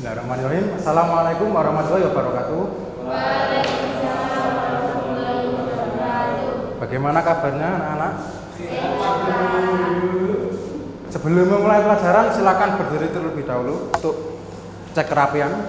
Bismillahirrahmanirrahim. Assalamualaikum warahmatullahi wabarakatuh. Waalaikumsalam warahmatullahi wabarakatuh. Bagaimana kabarnya anak-anak? Sebelum memulai pelajaran, silakan berdiri terlebih dahulu untuk cek kerapian.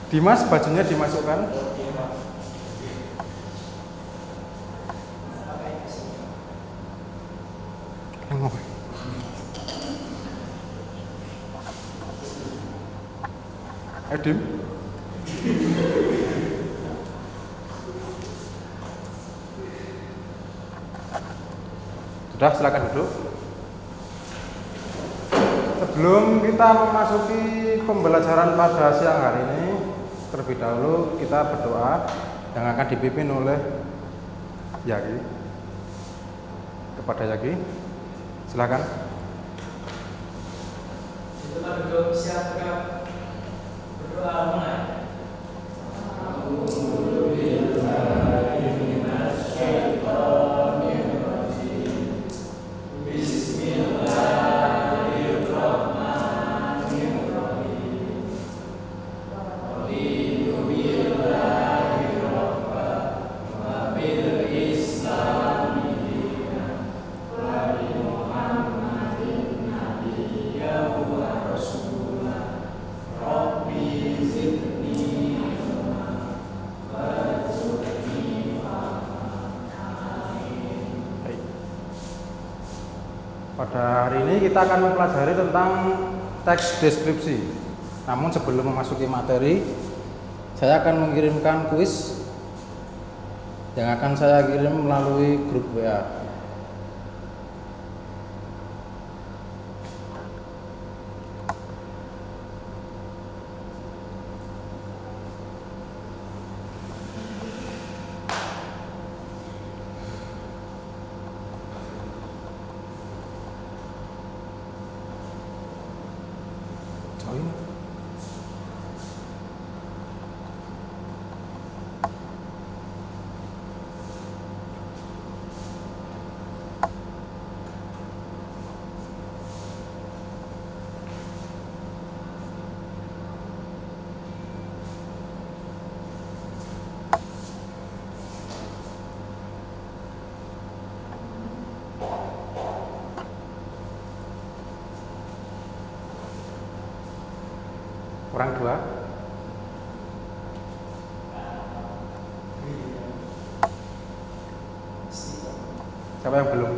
Dimas, bajunya dimasukkan. Edim. Sudah, silakan duduk. Sebelum kita memasuki pembelajaran pada siang hari ini, terlebih dahulu kita berdoa yang akan dipimpin oleh Yagi. Kepada Yagi, silakan. Kita duduk siapkan berdoa mulai. Pada hari ini kita akan mempelajari tentang teks deskripsi. Namun sebelum memasuki materi, saya akan mengirimkan kuis yang akan saya kirim melalui grup WA. Kurang dua. Siapa yang belum?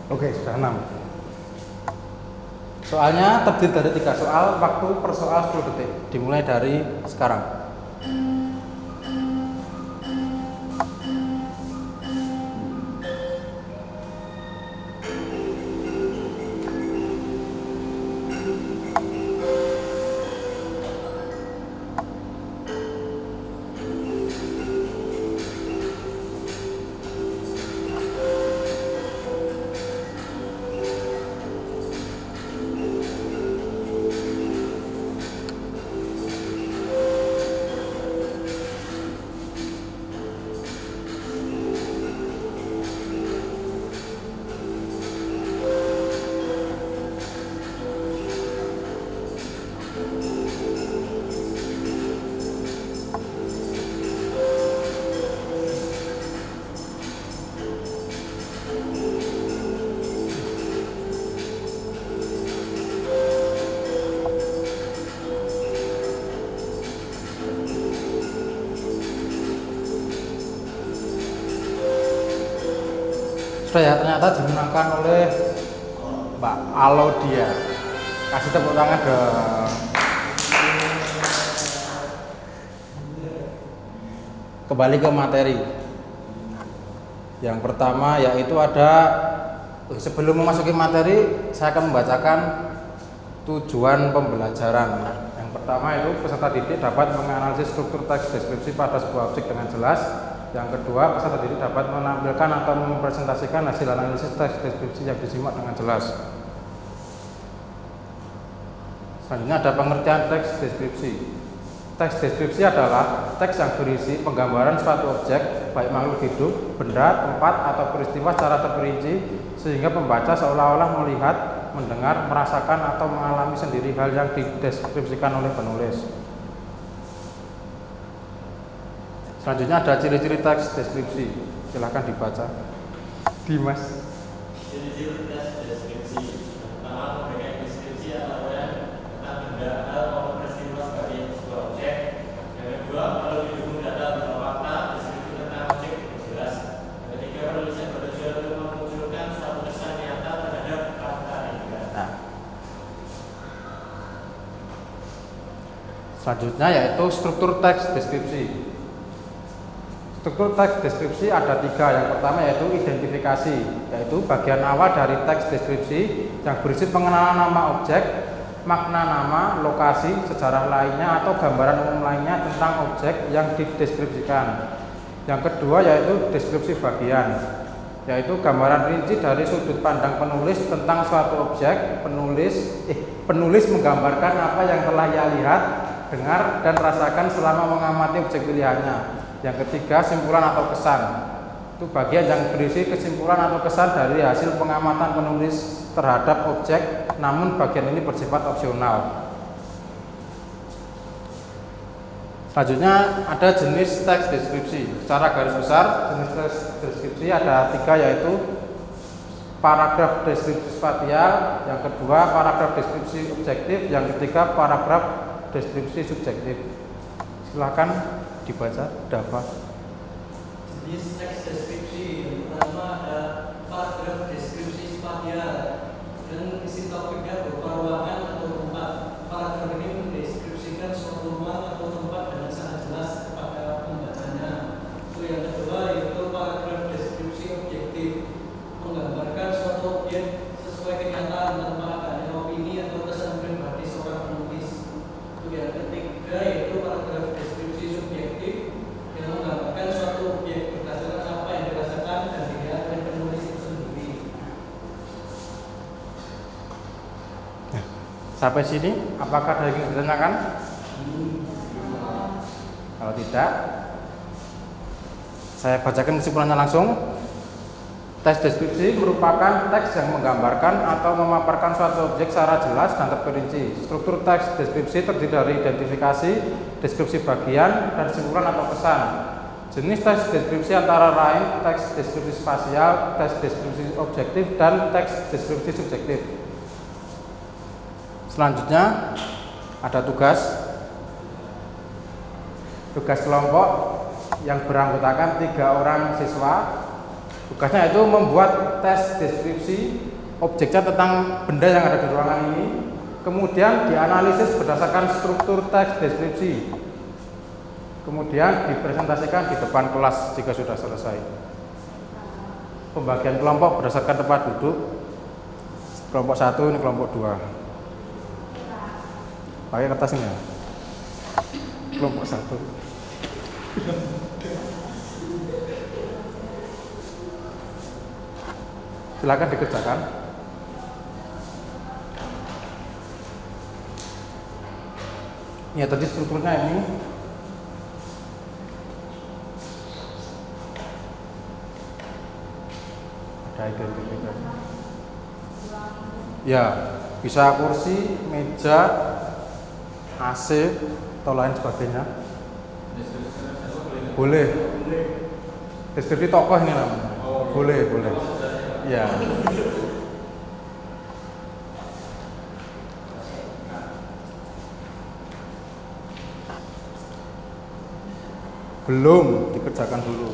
Oke, sudah 6. Soalnya terdiri dari 3 soal, waktu per soal 10 detik. Dimulai dari sekarang. Sudah ya, ternyata dimenangkan oleh Mbak Alodia. Kasih tepuk tangan dong. Kembali ke materi. Yang pertama yaitu ada, sebelum memasuki materi saya akan membacakan tujuan pembelajaran. Yang pertama itu peserta didik dapat menganalisis struktur teks deskripsi pada sebuah objek dengan jelas. Yang kedua, peserta didik dapat menampilkan atau mempresentasikan hasil analisis teks deskripsi yang disimak dengan jelas. Selanjutnya ada pengertian teks deskripsi. Teks deskripsi adalah teks yang berisi penggambaran suatu objek baik makhluk hidup, benda, tempat, atau peristiwa secara terperinci sehingga pembaca seolah-olah melihat, mendengar, merasakan, atau mengalami sendiri hal yang dideskripsikan oleh penulis. Selanjutnya ada ciri-ciri teks deskripsi. Silahkan dibaca. Dimas. Ciri-ciri teks deskripsi. Pertama, memberikan deskripsi atau uraian tentang benda, hal, maupun peristiwa sebagai sebuah objek. Yang kedua, perlu didukung data berupa fakta, deskripsi tentang objek yang jelas. Yang ketiga, penulisan bertujuan untuk memunculkan suatu kesan nyata terhadap fakta yang dibahas. Selanjutnya yaitu struktur teks deskripsi. Struktur teks deskripsi ada 3. Yang pertama yaitu identifikasi, yaitu bagian awal dari teks deskripsi yang berisi pengenalan nama objek, makna nama, lokasi, sejarah lainnya, atau gambaran umum lainnya tentang objek yang dideskripsikan. Yang kedua yaitu deskripsi bagian, yaitu gambaran rinci dari sudut pandang penulis tentang suatu objek. Penulis menggambarkan apa yang telah ia lihat, dengar, dan rasakan selama mengamati objek pilihannya. Yang ketiga, simpulan atau kesan. Itu bagian yang berisi kesimpulan atau kesan dari hasil pengamatan penulis terhadap objek, namun bagian ini bersifat opsional. Selanjutnya ada jenis teks deskripsi. Secara garis besar, jenis teks deskripsi ada 3, yaitu paragraf deskripsi spasial, yang kedua paragraf deskripsi objektif, yang ketiga paragraf deskripsi subjektif. Silahkan dibaca. Dapat Jenis teks deskripsi yang pertama ada paragraf deskripsi spasial dan isi topiknya berupa ruangan atau tempat. Paragraf ini mendeskripsikan suatu ruang atau tempat dengan sangat jelas kepada pembacanya. Yang kedua yaitu paragraf deskripsi objektif, menggambarkan suatu objek sesuai kenyataan tanpa adanya opini atau kesan pribadi seorang penulis. Yang ketiga yaitu paragraf deskripsi subjektif yang menggambarkan suatu objek berdasarkan apa yang dirasakan dan dilihat oleh penulis itu sendiri. sampai sini. Apakah ada yang ingin ditanyakan? Kalau tidak, saya bacakan kesimpulannya langsung. Teks deskripsi merupakan teks yang menggambarkan atau memaparkan suatu objek secara jelas dan terperinci. Struktur teks deskripsi terdiri dari identifikasi, deskripsi bagian, dan simpulan atau kesan. Jenis teks deskripsi antara lain teks deskripsi spasial, teks deskripsi objektif, dan teks deskripsi subjektif. Selanjutnya ada tugas kelompok yang beranggotakan 3 orang siswa. Tugasnya itu membuat tes deskripsi objeknya tentang benda yang ada di ruangan ini, kemudian dianalisis berdasarkan struktur teks deskripsi, kemudian dipresentasikan di depan kelas jika sudah selesai. Pembagian kelompok berdasarkan tempat duduk. Kelompok 1 ini kelompok 2. Pakai kertas ini ya. Kelompok 1. Silakan dikerjakan. Ya tadi strukturnya ini. Ada identifikasi. Ya, bisa kursi, meja, AC atau lain sebagainya. Boleh. Deskripsi tokoh ini namanya. Boleh. Ya. Belum dikerjakan dulu.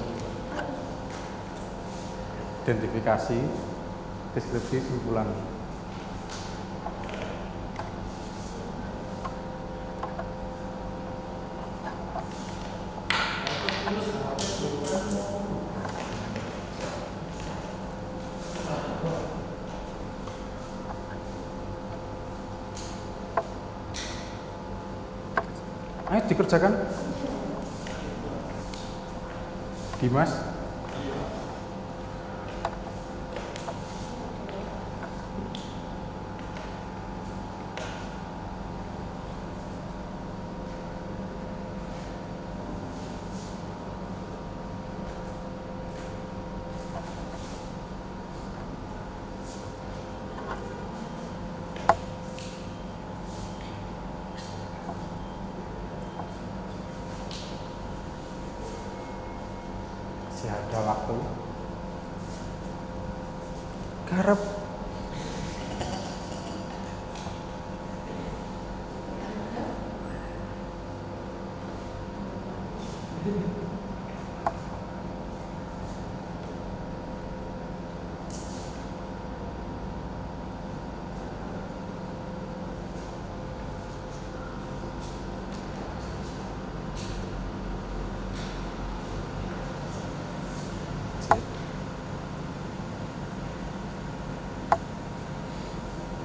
Identifikasi, deskripsi, simpulan. Ayo dikerjakan. Dimas. Karep.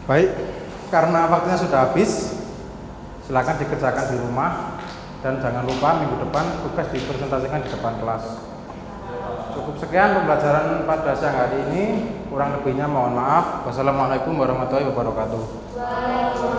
Baik, karena waktunya sudah habis, silakan dikerjakan di rumah dan jangan lupa minggu depan tugas dipresentasikan di depan kelas. Cukup sekian pembelajaran pada siang hari ini, kurang lebihnya mohon maaf. Wassalamualaikum warahmatullahi wabarakatuh. Waalaikumsalam.